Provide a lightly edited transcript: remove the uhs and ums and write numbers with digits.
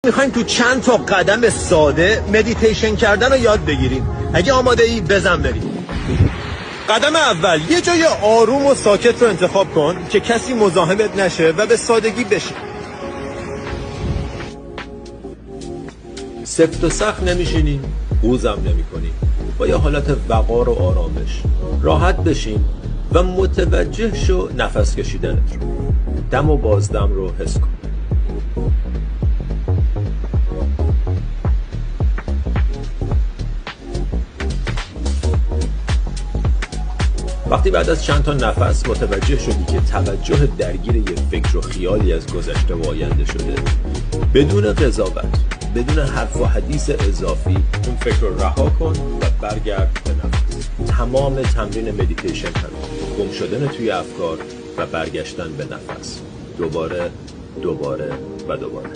میخوایم تو چند تا قدم ساده مدیتیشن کردن رو یاد بگیریم. اگه آماده ای بزن بریم. قدم اول، یه جای آروم و ساکت رو انتخاب کن که کسی مزاحمت نشه و به سادگی بشین. سفت و سخت نمیشینی، قوزم نمی کنی. با یه حالت وقار و آرامش راحت بشین و متوجه شو نفس کشیدنت رو. دم و بازدم رو حس کن. وقتی بعد از چند تا نفس متوجه شدی که توجه درگیر یه فکر و خیالی از گذشته و آینده شده، بدون قضاوت، بدون حرف و حدیث اضافی، اون فکر رو رها کن و برگرد به نفس. تمام تمرین مدیتیشن همین، گم شدن توی افکار و برگشتن به نفس، دوباره و دوباره.